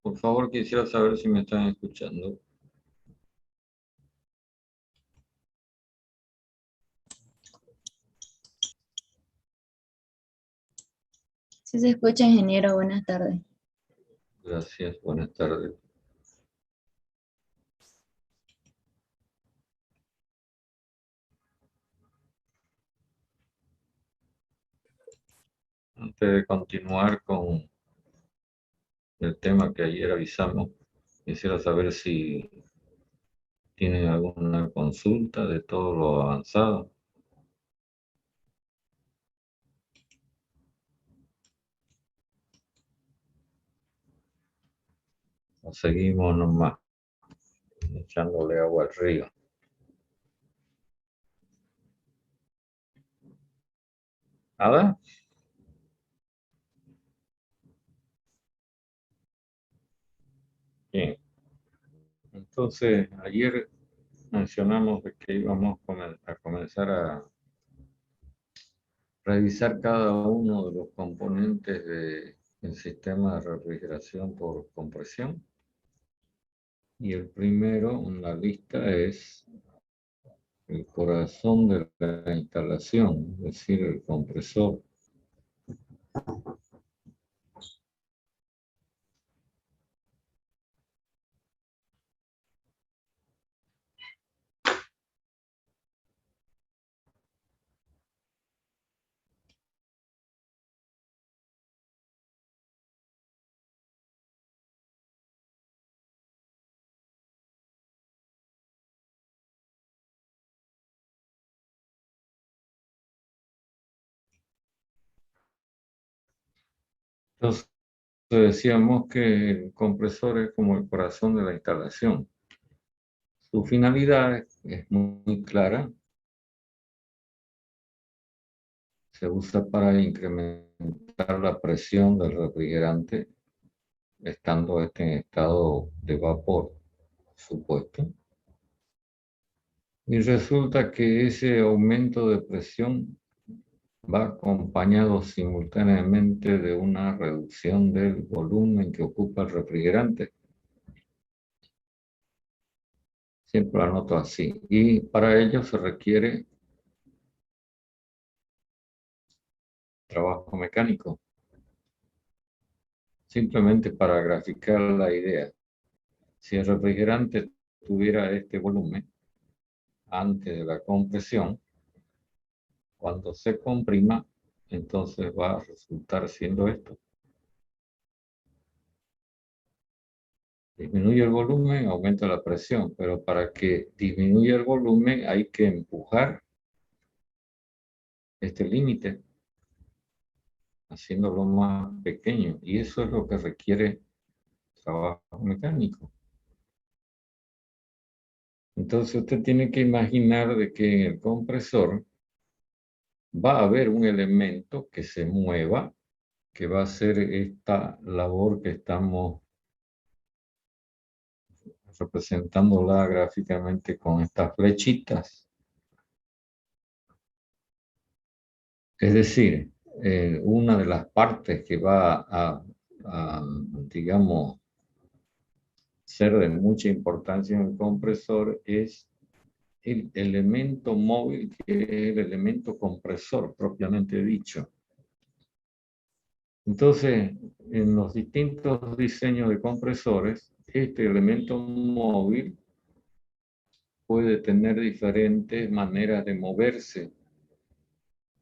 Por favor, quisiera saber si me están escuchando. Sí se escucha, ingeniero. Buenas tardes. Gracias, buenas tardes. Antes de continuar con el tema que ayer avisamos, quisiera saber si tienen alguna consulta de todo lo avanzado. O seguimos nomás, echándole agua al río. ¿Nada? Bien. Entonces, ayer mencionamos de que íbamos a comenzar a revisar cada uno de los componentes del sistema de refrigeración por compresión. Y el primero en la lista es el corazón de la instalación, es decir, el compresor. Entonces decíamos que el compresor es como el corazón de la instalación. Su finalidad es muy clara. Se usa para incrementar la presión del refrigerante, estando este en estado de vapor, por supuesto. Y resulta que ese aumento de presión va acompañado simultáneamente de una reducción del volumen que ocupa el refrigerante. Siempre lo anoto así. Y para ello se requiere trabajo mecánico. Simplemente para graficar la idea. Si el refrigerante tuviera este volumen antes de la compresión, cuando se comprima, entonces va a resultar siendo esto. Disminuye el volumen, aumenta la presión, pero para que disminuya el volumen hay que empujar este límite, haciéndolo más pequeño, y eso es lo que requiere trabajo mecánico. Entonces usted tiene que imaginar de que en el compresor va a haber un elemento que se mueva, que va a hacer esta labor que estamos representándola gráficamente con estas flechitas. Es decir, una de las partes que va digamos, ser de mucha importancia en el compresor es el elemento móvil, que es el elemento compresor propiamente dicho. Entonces, en los distintos diseños de compresores, este elemento móvil puede tener diferentes maneras de moverse,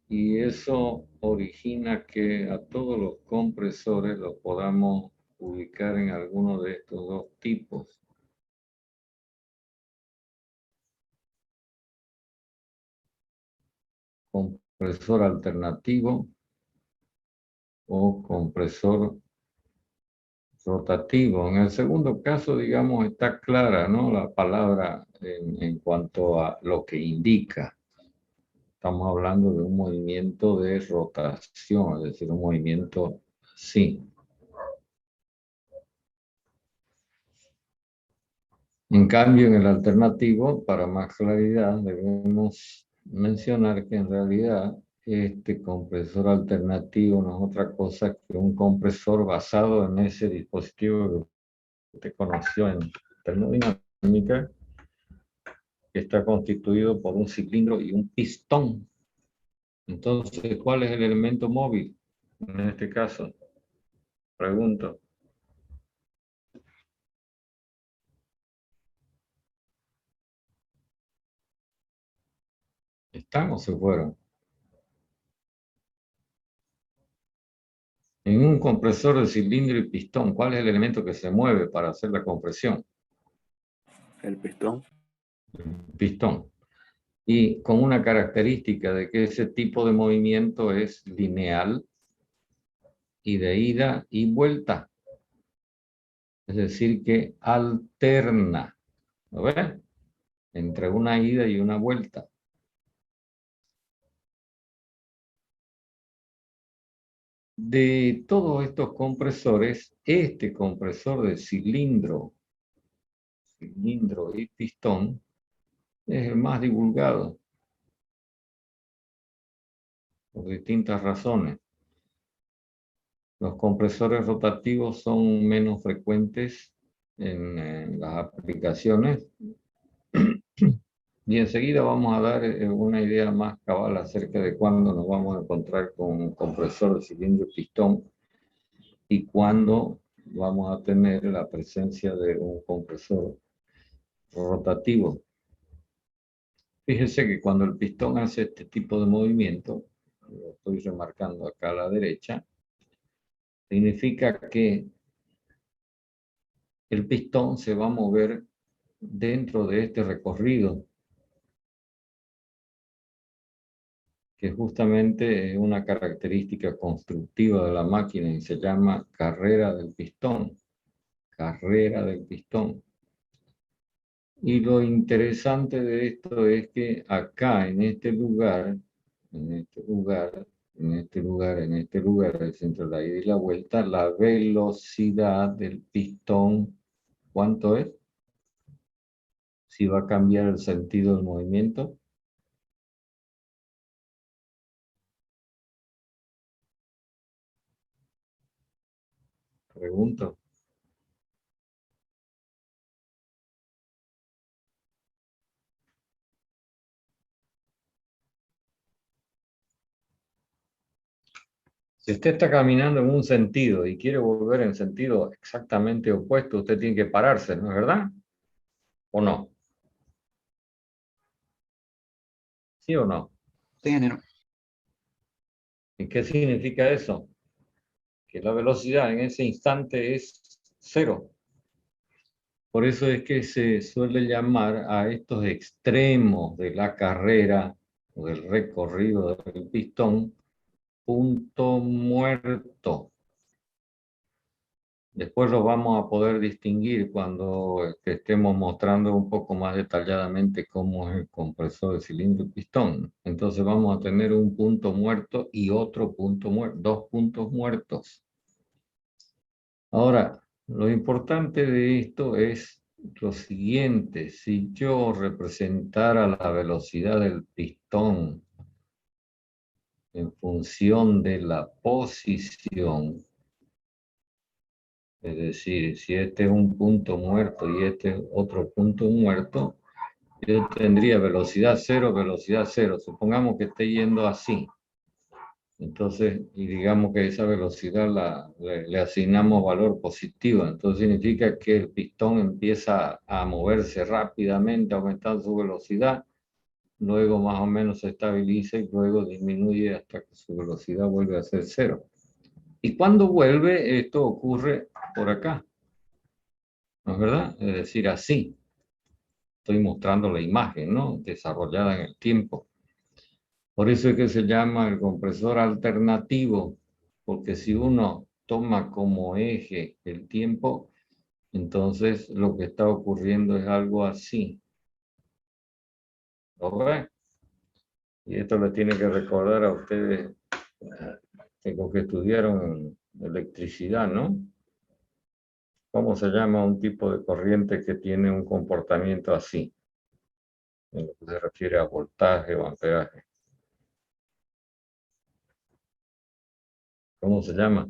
y eso origina que a todos los compresores los podamos ubicar en alguno de estos dos tipos. Compresor alternativo o compresor rotativo. En el segundo caso, digamos, está clara, ¿no?, la palabra en cuanto a lo que indica. Estamos hablando de un movimiento de rotación, es decir, un movimiento así. En cambio, en el alternativo, para más claridad, debemos mencionar que en realidad este compresor alternativo no es otra cosa que un compresor basado en ese dispositivo que usted conoció en termodinámica, que está constituido por un cilindro y un pistón. Entonces, ¿cuál es el elemento móvil en este caso? Pregunto. ¿Están o se fueron? En un compresor de cilindro y pistón, ¿cuál es el elemento que se mueve para hacer la compresión? El pistón. El pistón. Y con una característica de que ese tipo de movimiento es lineal y de ida y vuelta. Es decir, que alterna, ¿lo ves? Entre una ida y una vuelta. De todos estos compresores, este compresor de cilindro y pistón es el más divulgado por distintas razones. Los compresores rotativos son menos frecuentes en las aplicaciones y enseguida vamos a dar una idea más cabal acerca de cuándo nos vamos a encontrar con un compresor de cilindro y pistón y cuándo vamos a tener la presencia de un compresor rotativo. Fíjense que cuando el pistón hace este tipo de movimiento, lo estoy remarcando acá a la derecha, significa que el pistón se va a mover dentro de este recorrido, que justamente es una característica constructiva de la máquina y se llama carrera del pistón. Carrera del pistón. Y lo interesante de esto es que acá, en este lugar, el centro de la ida y la vuelta, la velocidad del pistón, ¿cuánto es? Si va a cambiar el sentido del movimiento. Pregunto. Si usted está caminando en un sentido y quiere volver en sentido exactamente opuesto, usted tiene que pararse, ¿no es verdad? ¿O no? ¿Sí o no? Sí, ingeniero. ¿Y qué significa eso? Que la velocidad en ese instante es cero. Por eso es que se suele llamar a estos extremos de la carrera o del recorrido del pistón punto muerto. Después lo vamos a poder distinguir cuando estemos mostrando un poco más detalladamente cómo es el compresor de cilindro y pistón. Entonces vamos a tener un punto muerto y otro punto muerto, dos puntos muertos. Ahora, lo importante de esto es lo siguiente. Si yo representara la velocidad del pistón en función de la posición, es decir, si este es un punto muerto y este es otro punto muerto, yo tendría velocidad cero. Supongamos que esté yendo así. Entonces, y digamos que esa velocidad le asignamos valor positivo. Entonces significa que el pistón empieza a moverse rápidamente, aumentando su velocidad. Luego más o menos se estabiliza y luego disminuye hasta que su velocidad vuelve a ser cero. Y cuando vuelve, esto ocurre por acá. ¿No es verdad? Es decir, así. Estoy mostrando la imagen, ¿no? Desarrollada en el tiempo. Por eso es que se llama el compresor alternativo, porque si uno toma como eje el tiempo, entonces lo que está ocurriendo es algo así. ¿Lo ve? Y esto le tiene que recordar a ustedes, los que estudiaron electricidad, ¿no? ¿Cómo se llama un tipo de corriente que tiene un comportamiento así? En lo que se refiere a voltaje o amperaje. ¿Cómo se llama?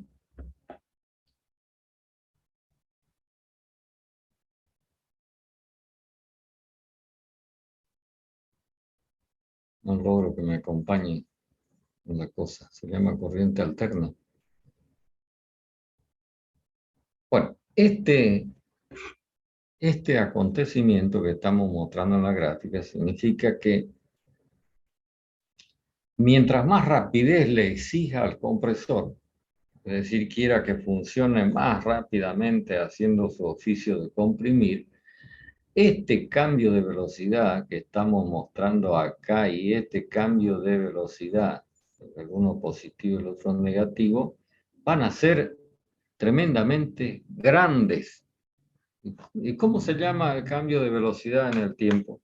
No logro que me acompañe en la cosa. Se llama corriente alterna. Bueno, este acontecimiento que estamos mostrando en la gráfica significa que mientras más rapidez le exija al compresor, es decir, quiera que funcione más rápidamente haciendo su oficio de comprimir, este cambio de velocidad que estamos mostrando acá y este cambio de velocidad, el uno positivo y el otro negativo, van a ser tremendamente grandes. ¿Y cómo se llama el cambio de velocidad en el tiempo?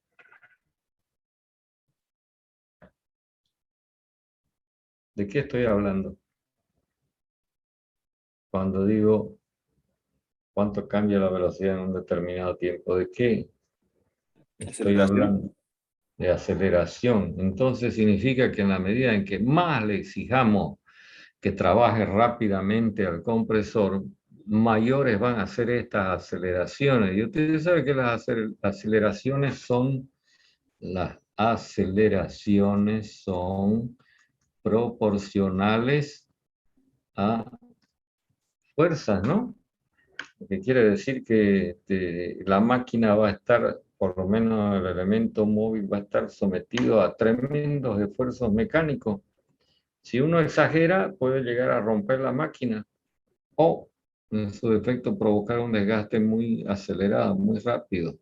¿De qué estoy hablando? Cuando digo cuánto cambia la velocidad en un determinado tiempo, ¿de qué estoy Aceleración. hablando? De aceleración. Entonces significa que en la medida en que más le exijamos que trabaje rápidamente al compresor, mayores van a ser estas aceleraciones. Y ustedes saben que las aceleraciones son proporcionales a fuerzas, ¿no? Lo que quiere decir que la máquina va a estar, por lo menos el elemento móvil va a estar sometido a tremendos esfuerzos mecánicos. Si uno exagera, puede llegar a romper la máquina o, en su defecto, provocar un desgaste muy acelerado, muy rápido.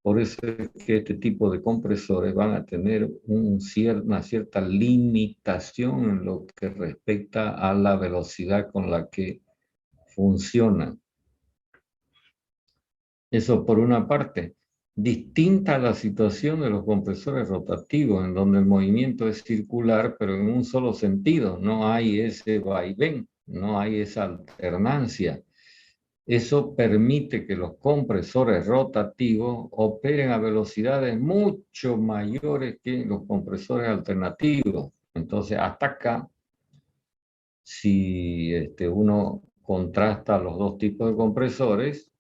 Por eso es que este tipo de compresores van a tener una cierta limitación en lo que respecta a la velocidad con la que funcionan. Eso por una parte. Distinta a la situación de los compresores rotativos, en donde el movimiento es circular, pero en un solo sentido. No hay ese vaivén, no hay esa alternancia. Eso permite que los compresores rotativos operen a velocidades mucho mayores que los compresores alternativos. Entonces, hasta acá, si uno contrasta los dos tipos de compresores,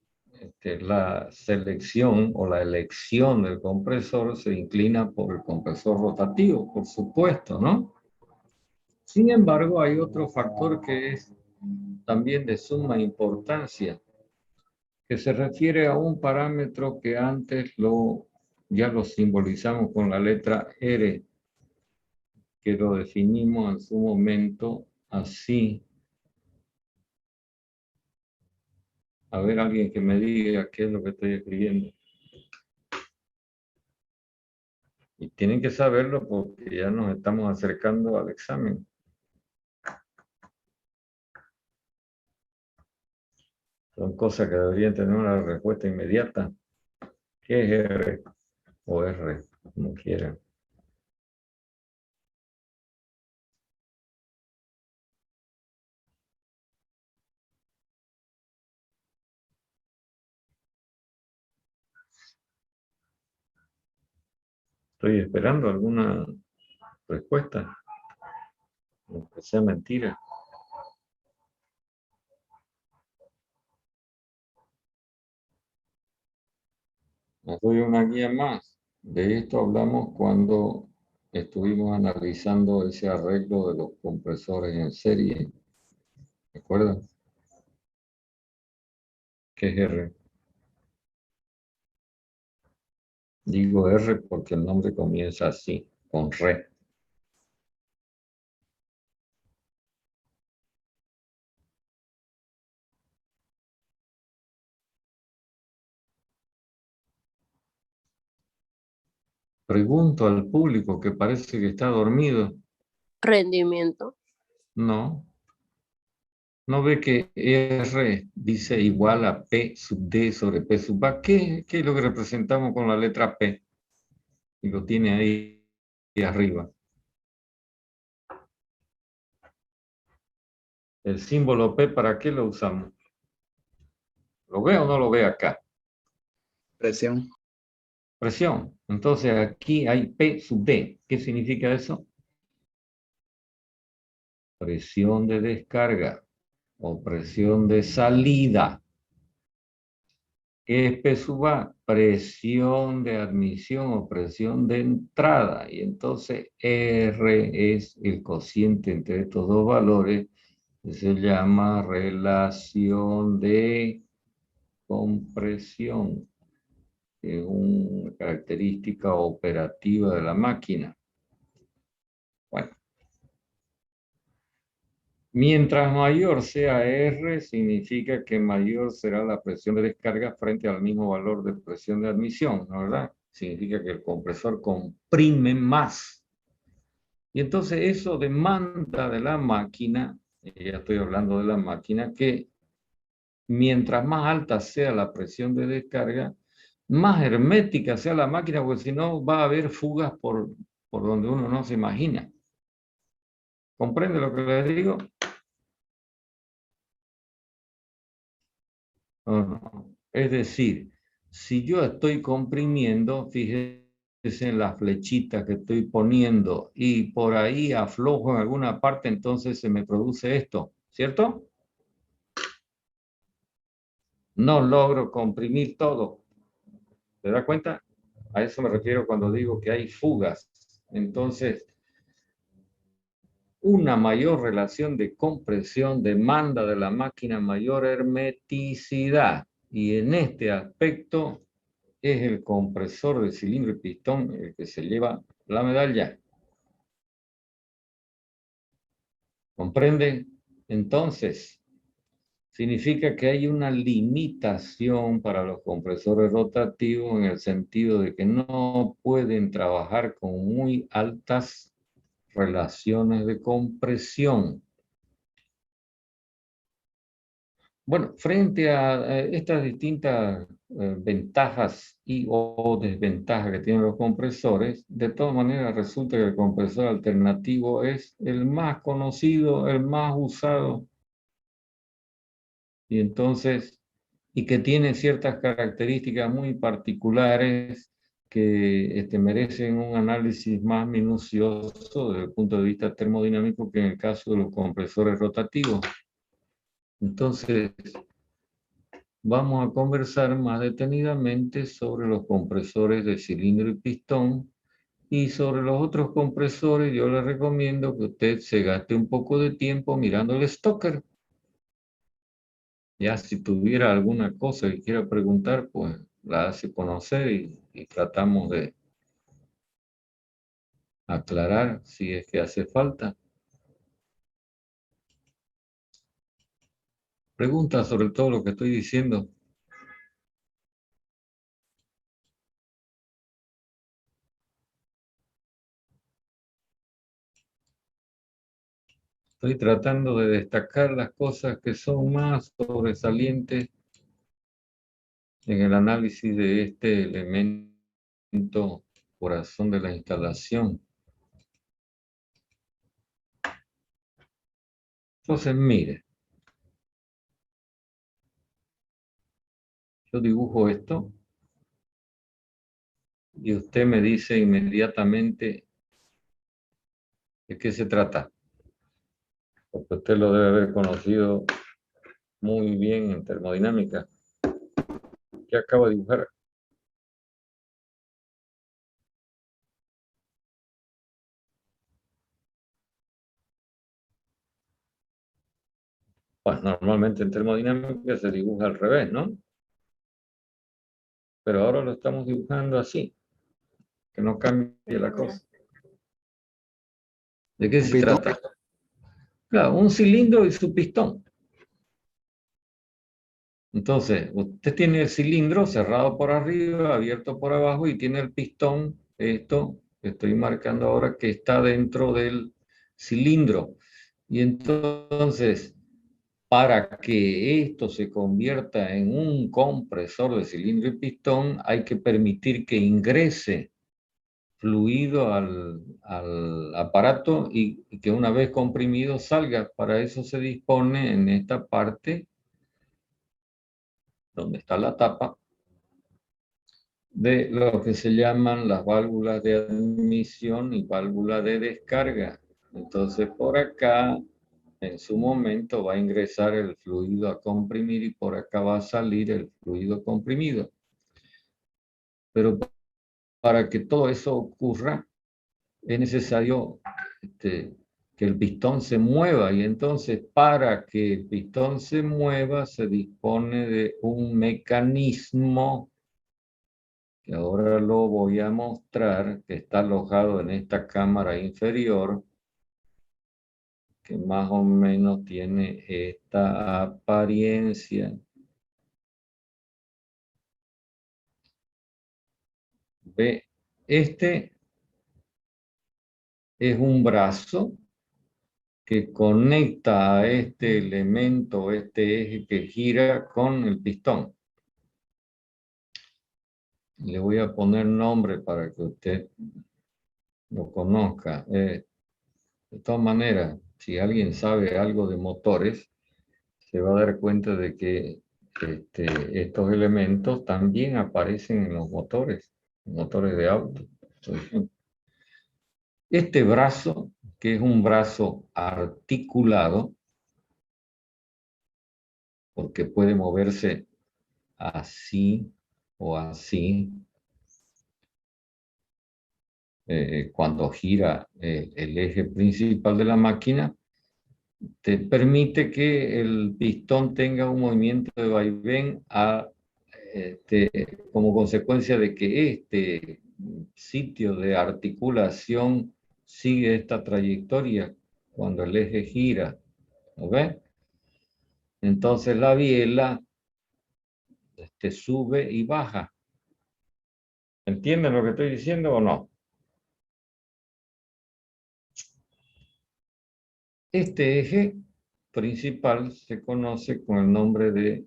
la selección o la elección del compresor se inclina por el compresor rotativo, por supuesto, ¿no? Sin embargo, hay otro factor que es también de suma importancia, que se refiere a un parámetro que antes ya lo simbolizamos con la letra R, que lo definimos en su momento así. A ver, alguien que me diga qué es lo que estoy escribiendo. Y tienen que saberlo porque ya nos estamos acercando al examen. Son cosas que deberían tener una respuesta inmediata. ¿Qué es R o R? Como quieran. Estoy esperando alguna respuesta, aunque sea mentira. Les doy una guía más. De esto hablamos cuando estuvimos analizando ese arreglo de los compresores en serie. ¿De acuerdo? ¿Qué es R? Digo R porque el nombre comienza así, con re. Pregunto al público que parece que está dormido. Rendimiento. No. ¿No ve que R dice igual a P sub D sobre P sub A? ¿Qué es lo que representamos con la letra P? Y lo tiene ahí arriba. El símbolo P, ¿para qué lo usamos? ¿Lo ve o no lo ve acá? Presión. Presión. Entonces aquí hay P sub D. ¿Qué significa eso? Presión de descarga o presión de salida. P sub A, presión de admisión o presión de entrada. Y entonces R es el cociente entre estos dos valores, que se llama relación de compresión, que es una característica operativa de la máquina. Bueno. Mientras mayor sea R, significa que mayor será la presión de descarga frente al mismo valor de presión de admisión, ¿no verdad? Significa que el compresor comprime más. Y entonces eso demanda de la máquina, y ya estoy hablando de la máquina, que mientras más alta sea la presión de descarga, más hermética sea la máquina, porque si no va a haber fugas por donde uno no se imagina. ¿Comprende lo que les digo? Es decir, si yo estoy comprimiendo, fíjese en las flechitas que estoy poniendo y por ahí aflojo en alguna parte, entonces se me produce esto, ¿cierto? No logro comprimir todo. ¿Se da cuenta? A eso me refiero cuando digo que hay fugas. Entonces, una mayor relación de compresión demanda de la máquina mayor hermeticidad. Y en este aspecto es el compresor de cilindro y pistón el que se lleva la medalla. ¿Comprende? Entonces, significa que hay una limitación para los compresores rotativos en el sentido de que no pueden trabajar con muy altas relaciones de compresión. Bueno, frente a estas distintas ventajas y o desventajas que tienen los compresores, de todas maneras resulta que el compresor alternativo es el más conocido, el más usado, y entonces, y que tiene ciertas características muy particulares que merecen un análisis más minucioso desde el punto de vista termodinámico que en el caso de los compresores rotativos. Entonces, vamos a conversar más detenidamente sobre los compresores de cilindro y pistón, y sobre los otros compresores yo le recomiendo que usted se gaste un poco de tiempo mirando el Stoker. Ya si tuviera alguna cosa que quiera preguntar, pues la hace conocer y tratamos de aclarar si es que hace falta. Pregunta sobre todo lo que estoy diciendo. Estoy tratando de destacar las cosas que son más sobresalientes en el análisis de este elemento corazón de la instalación. Entonces, mire, yo dibujo esto y usted me dice inmediatamente de qué se trata, porque usted lo debe haber conocido muy bien en termodinámica. ¿Qué acabo de dibujar? Pues normalmente en termodinámica se dibuja al revés, ¿no? Pero ahora lo estamos dibujando así, que no cambie la cosa. ¿De qué Un se pistón. trata? Claro, un cilindro y su pistón. Entonces, usted tiene el cilindro cerrado por arriba, abierto por abajo, y tiene el pistón, esto que estoy marcando ahora, que está dentro del cilindro. Y entonces, para que esto se convierta en un compresor de cilindro y pistón, hay que permitir que ingrese fluido al aparato y que una vez comprimido salga. Para eso se dispone en esta parte donde está la tapa, de lo que se llaman las válvulas de admisión y válvulas de descarga. Entonces, por acá en su momento va a ingresar el fluido a comprimir y por acá va a salir el fluido comprimido. Pero para que todo eso ocurra, es necesario que el pistón se mueva, y entonces para que el pistón se mueva se dispone de un mecanismo que ahora lo voy a mostrar, que está alojado en esta cámara inferior, que más o menos tiene esta apariencia. Ve, este es un brazo que conecta a este elemento, este eje que gira con el pistón. Le voy a poner nombre para que usted lo conozca. De todas maneras, si alguien sabe algo de motores, se va a dar cuenta de que estos elementos también aparecen en los motores de auto, por ejemplo. Este brazo, que es un brazo articulado, porque puede moverse así o así, cuando gira el eje principal de la máquina, te permite que el pistón tenga un movimiento de vaivén como consecuencia de que este sitio de articulación sigue esta trayectoria cuando el eje gira. ¿Lo ves? Entonces la biela sube y baja. ¿Entienden lo que estoy diciendo o no? Este eje principal se conoce con el nombre de,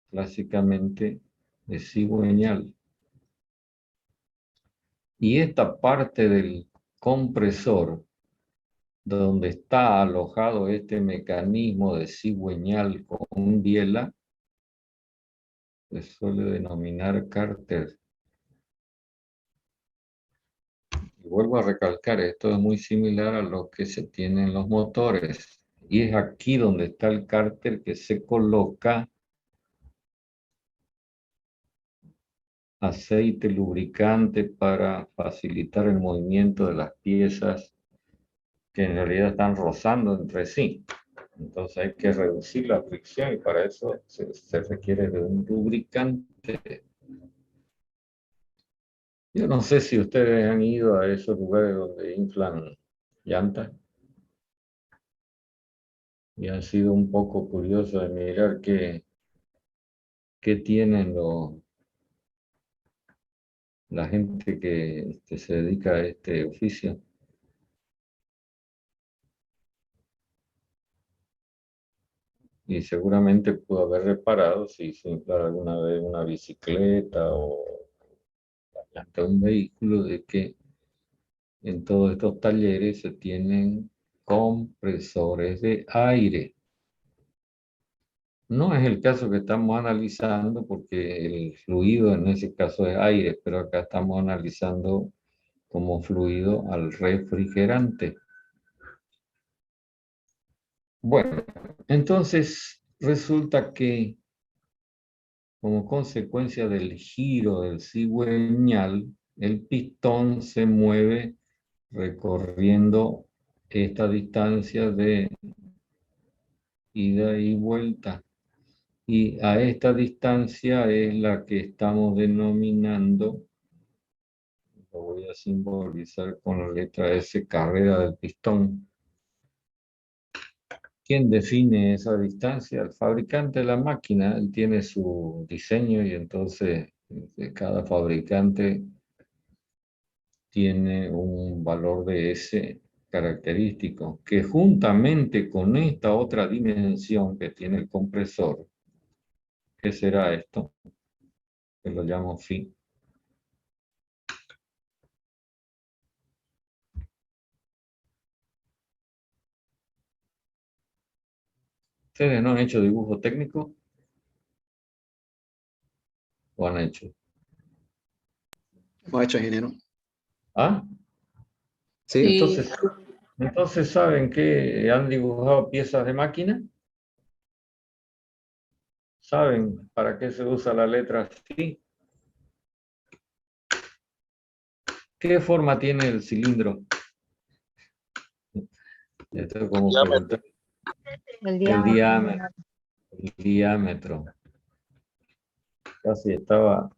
clásicamente, de cigüeñal. Y esta parte del compresor, donde está alojado este mecanismo de cigüeñal con biela, se suele denominar cárter. Y vuelvo a recalcar, esto es muy similar a lo que se tiene en los motores. Y es aquí donde está el cárter que se coloca aceite lubricante para facilitar el movimiento de las piezas que en realidad están rozando entre sí. Entonces hay que reducir la fricción y para eso se requiere de un lubricante. Yo no sé si ustedes han ido a esos lugares donde inflan llantas y han sido un poco curiosos de mirar qué tienen la gente que se dedica a este oficio. Y seguramente pudo haber reparado si hizo inflar alguna vez una bicicleta o la llanta de un vehículo, de que en todos estos talleres se tienen compresores de aire. No es el caso que estamos analizando porque el fluido en ese caso es aire, pero acá estamos analizando como fluido al refrigerante. Bueno, entonces resulta que como consecuencia del giro del cigüeñal, el pistón se mueve recorriendo esta distancia de ida y vuelta. Y a esta distancia es la que estamos denominando, lo voy a simbolizar con la letra S, carrera del pistón. ¿Quién define esa distancia? El fabricante de la máquina. Él tiene su diseño y entonces cada fabricante tiene un valor de S característico que juntamente con esta otra dimensión que tiene el compresor, ¿qué será esto? Que lo llamo phi. ¿Ustedes no han hecho dibujo técnico? ¿O han hecho? Hemos hecho, ingeniero. ¿Ah? Sí, Sí, Entonces, Entonces, ¿saben que han dibujado piezas de máquina? ¿Saben para qué se usa la letra phi? ¿Qué forma tiene el cilindro? Esto es como preguntar. El El diámetro. diámetro. Casi estaba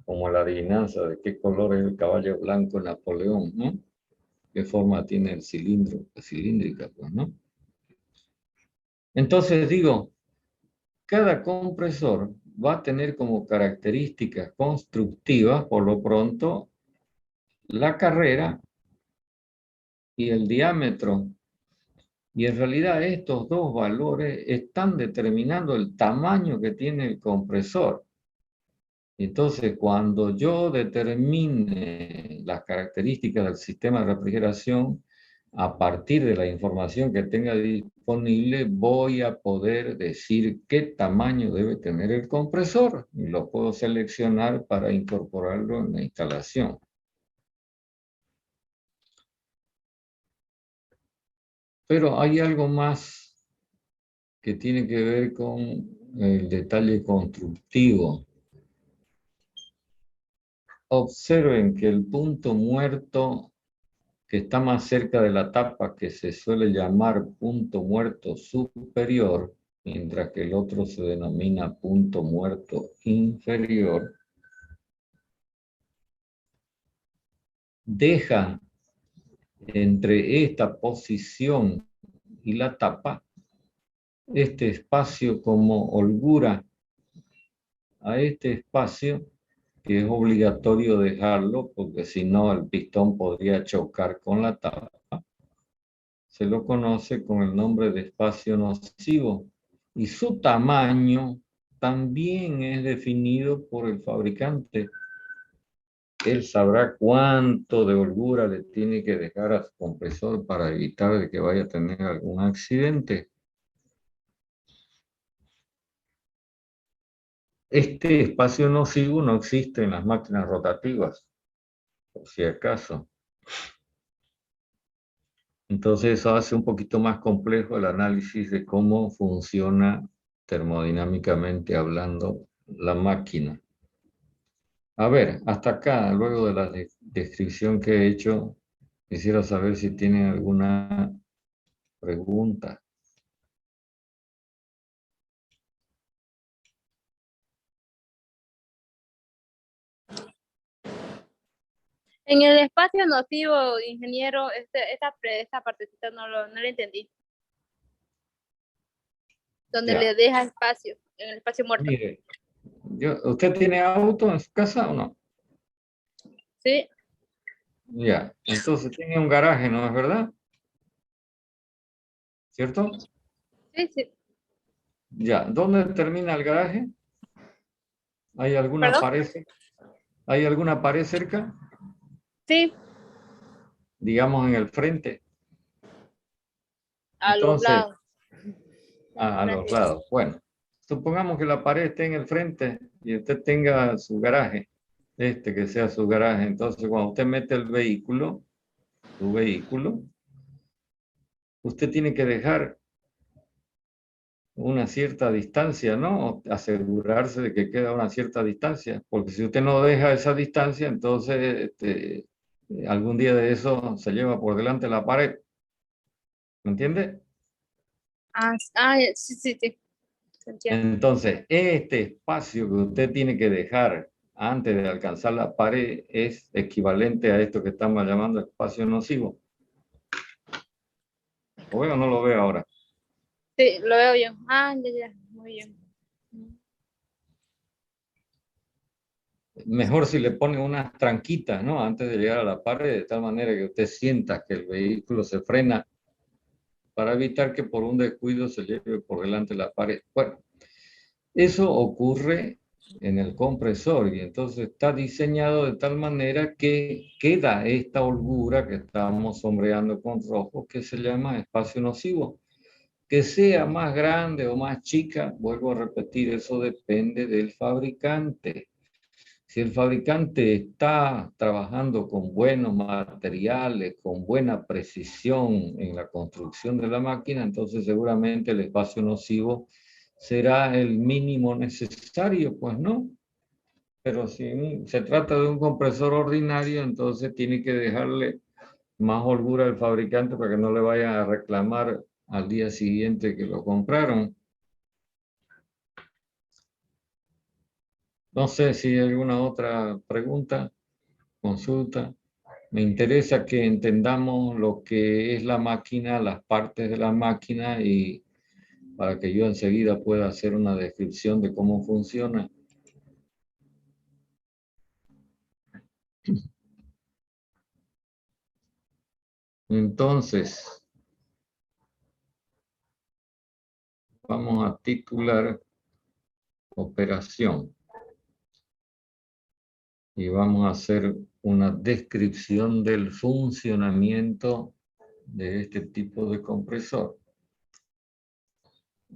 como la adivinanza de qué color es el caballo blanco Napoleón, ¿no? ¿Qué forma tiene el cilindro? Cilíndrica, pues, ¿no? Entonces digo, cada compresor va a tener como características constructivas, por lo pronto, la carrera y el diámetro. Y en realidad estos dos valores están determinando el tamaño que tiene el compresor. Entonces, cuando yo determine las características del sistema de refrigeración, a partir de la información que tenga disponible, voy a poder decir qué tamaño debe tener el compresor y lo puedo seleccionar para incorporarlo en la instalación. Pero hay algo más que tiene que ver con el detalle constructivo. Observen que el punto muerto que está más cerca de la tapa, que se suele llamar punto muerto superior, mientras que el otro se denomina punto muerto inferior, deja entre esta posición y la tapa este espacio como holgura. A este espacio que es obligatorio dejarlo porque si no el pistón podría chocar con la tapa, se lo conoce con el nombre de espacio nocivo y su tamaño también es definido por el fabricante. Él sabrá cuánto de holgura le tiene que dejar a su compresor para evitar de que vaya a tener algún accidente. Este espacio nocivo no existe en las máquinas rotativas, por si acaso. Entonces eso hace un poquito más complejo el análisis de cómo funciona termodinámicamente hablando la máquina. A ver, hasta acá, luego de la descripción que he hecho, quisiera saber si tienen alguna pregunta. En el espacio nocivo, ingeniero, esta partecita no la entendí. Donde Ya, le deja espacio, en el espacio muerto. mire, ¿usted tiene auto en su casa o no? Sí, Ya, entonces tiene un garaje, ¿no es verdad? ¿Cierto? sí, sí. Ya, ¿dónde termina el garaje? ¿Hay alguna ¿Perdón? pared? ¿Hay alguna pared cerca? Sí, Digamos en el frente. a los Entonces, lados. a los lados. Bueno, supongamos que la pared esté en el frente y usted tenga su garaje, que sea su garaje. Entonces, cuando usted mete el vehículo, su vehículo, usted tiene que dejar una cierta distancia, ¿no? Asegurarse de que queda una cierta distancia, porque si usted no deja esa distancia, entonces algún día de eso se lleva por delante la pared. ¿Me entiende? Sí, sí, sí. Se entiende. Entonces, este espacio que usted tiene que dejar antes de alcanzar la pared es equivalente a esto que estamos llamando espacio nocivo. ¿Lo veo o no lo veo ahora? Sí, lo veo yo. Ya, muy bien. Mejor si le pone unas tranquitas, ¿no? Antes de llegar a la pared, de tal manera que usted sienta que el vehículo se frena para evitar que por un descuido se lleve por delante la pared. Bueno, eso ocurre en el compresor y entonces está diseñado de tal manera que queda esta holgura que estamos sombreando con rojo que se llama espacio nocivo. Que sea más grande o más chica, vuelvo a repetir, eso depende del fabricante. Si el fabricante está trabajando con buenos materiales, con buena precisión en la construcción de la máquina, entonces seguramente el espacio nocivo será el mínimo necesario, pues no. Pero si se trata de un compresor ordinario, entonces tiene que dejarle más holgura al fabricante para que no le vayan a reclamar al día siguiente que lo compraron. No sé si hay alguna otra pregunta, consulta. Me interesa que entendamos lo que es la máquina, las partes de la máquina y para que yo enseguida pueda hacer una descripción de cómo funciona. Entonces, vamos a titular operación y vamos a hacer una descripción del funcionamiento de este tipo de compresor.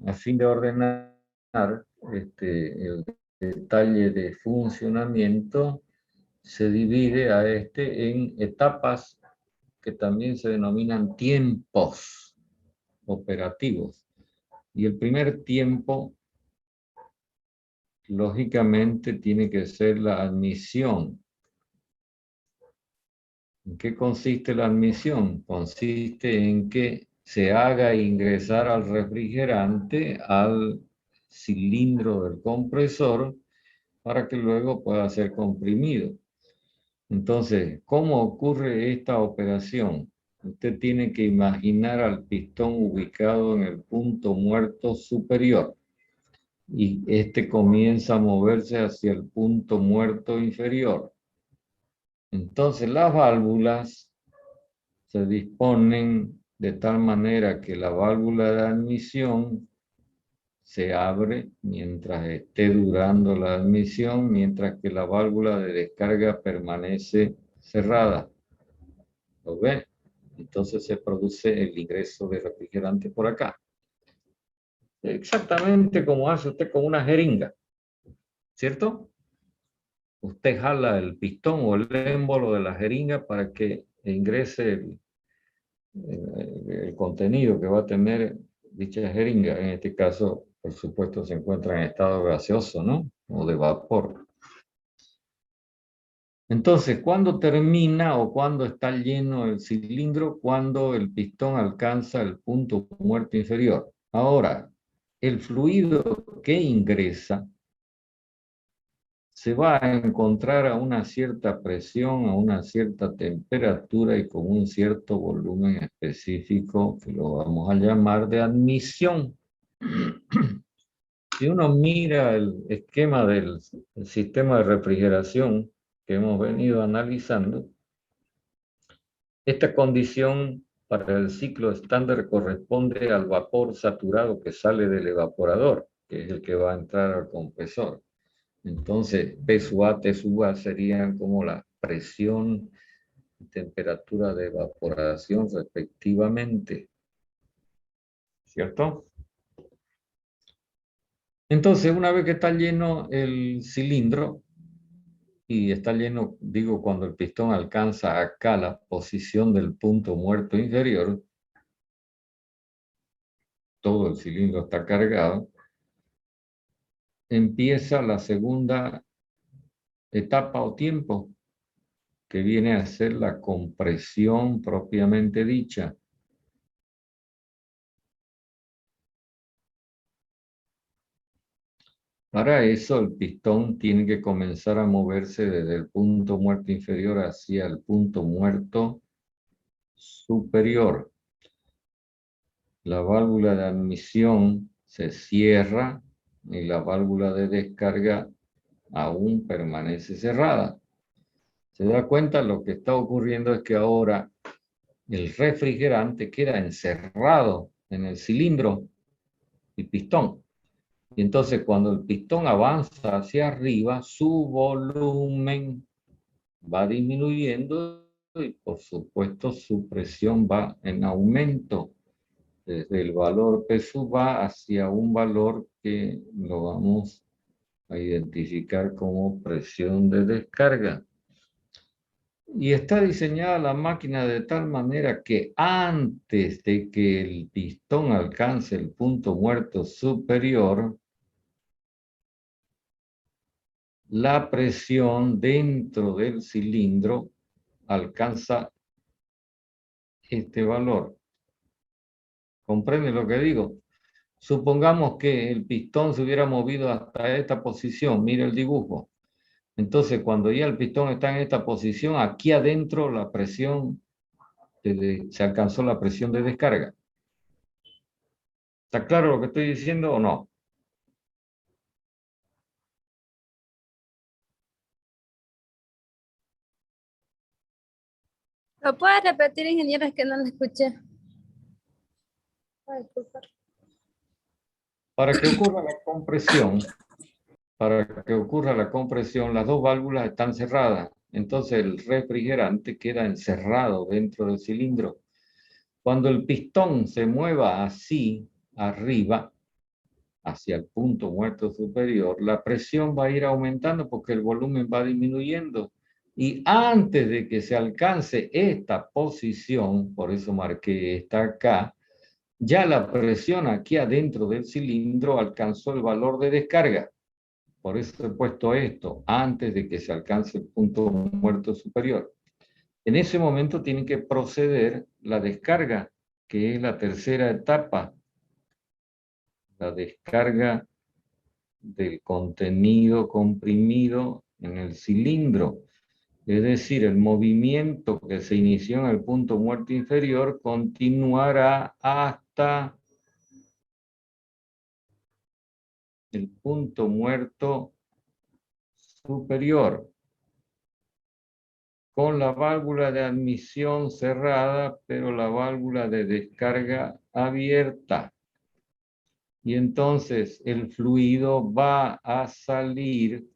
A fin de ordenar el detalle de funcionamiento, se divide a en etapas que también se denominan tiempos operativos. Y el primer tiempo, lógicamente, tiene que ser la admisión. ¿En qué consiste la admisión? Consiste en que se haga ingresar al refrigerante al cilindro del compresor para que luego pueda ser comprimido. Entonces, ¿cómo ocurre esta operación? Usted tiene que imaginar al pistón ubicado en el punto muerto superior y este comienza a moverse hacia el punto muerto inferior. Entonces, las válvulas se disponen de tal manera que la válvula de admisión se abre mientras esté durando la admisión, mientras que la válvula de descarga permanece cerrada. ¿Lo ven? Entonces se produce el ingreso de refrigerante por acá. Exactamente como hace usted con una jeringa, ¿cierto? Usted jala el pistón o el émbolo de la jeringa para que ingrese el contenido que va a tener dicha jeringa. En este caso, por supuesto, se encuentra en estado gaseoso, ¿no? O de vapor. Entonces, ¿cuándo termina o cuándo está lleno el cilindro? Cuando el pistón alcanza el punto muerto inferior. Ahora, el fluido que ingresa se va a encontrar a una cierta presión, a una cierta temperatura y con un cierto volumen específico que lo vamos a llamar de admisión. Si uno mira el esquema del sistema de refrigeración que hemos venido analizando, esta condición para el ciclo estándar corresponde al vapor saturado que sale del evaporador, que es el que va a entrar al compresor. Entonces, P sub A, T sub A serían como la presión y temperatura de evaporación respectivamente. ¿Cierto? Entonces, una vez que está lleno el cilindro, y está lleno, digo, cuando el pistón alcanza acá la posición del punto muerto inferior, todo el cilindro está cargado, empieza la segunda etapa o tiempo, que viene a ser la compresión propiamente dicha. Para eso el pistón tiene que comenzar a moverse desde el punto muerto inferior hacia el punto muerto superior. La válvula de admisión se cierra y la válvula de descarga aún permanece cerrada. Se da cuenta, lo que está ocurriendo es que ahora el refrigerante queda encerrado en el cilindro y pistón. Y entonces cuando el pistón avanza hacia arriba, su volumen va disminuyendo y por supuesto su presión va en aumento desde el valor P sub A hacia un valor que lo vamos a identificar como presión de descarga. Y está diseñada la máquina de tal manera que antes de que el pistón alcance el punto muerto superior, la presión dentro del cilindro alcanza este valor. ¿Comprende lo que digo? Supongamos que el pistón se hubiera movido hasta esta posición. Mire el dibujo. Entonces, cuando ya el pistón está en esta posición, aquí adentro la presión, se alcanzó la presión de descarga. ¿Está claro lo que estoy diciendo o no? ¿Lo puede repetir, ingeniero? Es que no lo escuché. Ay, disculpa. Para que ocurra la compresión, las dos válvulas están cerradas. Entonces el refrigerante queda encerrado dentro del cilindro. Cuando el pistón se mueva así, arriba, hacia el punto muerto superior, la presión va a ir aumentando porque el volumen va disminuyendo. Y antes de que se alcance esta posición, por eso marqué esta acá, ya la presión aquí adentro del cilindro alcanzó el valor de descarga. Por eso he puesto esto, antes de que se alcance el punto muerto superior. En ese momento tiene que proceder la descarga, que es la tercera etapa, la descarga del contenido comprimido en el cilindro. Es decir, el movimiento que se inició en el punto muerto inferior continuará hasta el punto muerto superior, con la válvula de admisión cerrada, pero la válvula de descarga abierta. Y entonces el fluido va a salir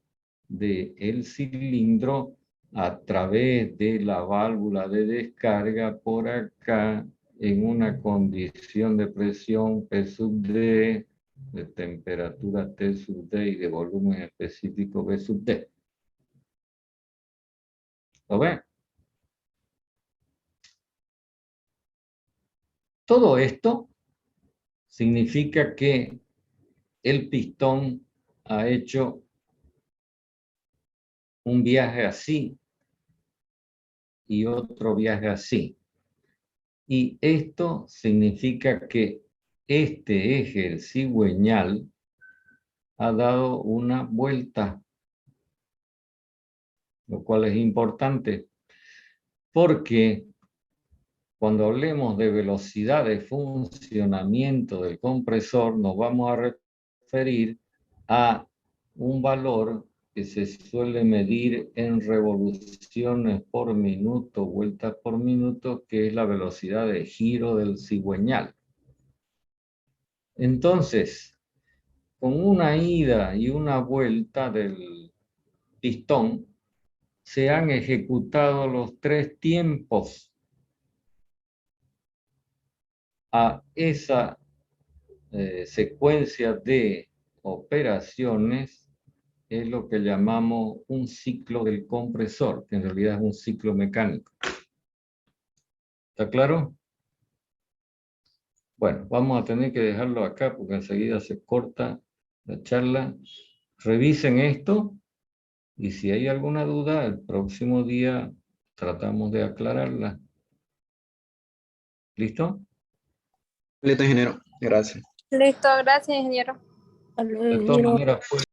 del cilindro a través de la válvula de descarga por acá en una condición de presión P sub D, de temperatura T sub D y de volumen específico B sub D. ¿Lo ven? Todo esto significa que el pistón ha hecho un viaje así y otro viaje así. Y esto significa que este eje, el cigüeñal, ha dado una vuelta, lo cual es importante, porque cuando hablemos de velocidad de funcionamiento del compresor, nos vamos a referir a un valor que se suele medir en revoluciones por minuto, vueltas por minuto, que es la velocidad de giro del cigüeñal. Entonces, con una ida y una vuelta del pistón, se han ejecutado los tres tiempos. A esa secuencia de operaciones es lo que llamamos un ciclo del compresor, que en realidad es un ciclo mecánico. ¿Está claro? Bueno, vamos a tener que dejarlo acá porque enseguida se corta la charla. Revisen esto y si hay alguna duda, el próximo día tratamos de aclararla. ¿Listo? Listo, ingeniero. Gracias. Listo, gracias, ingeniero. De todas maneras, pues,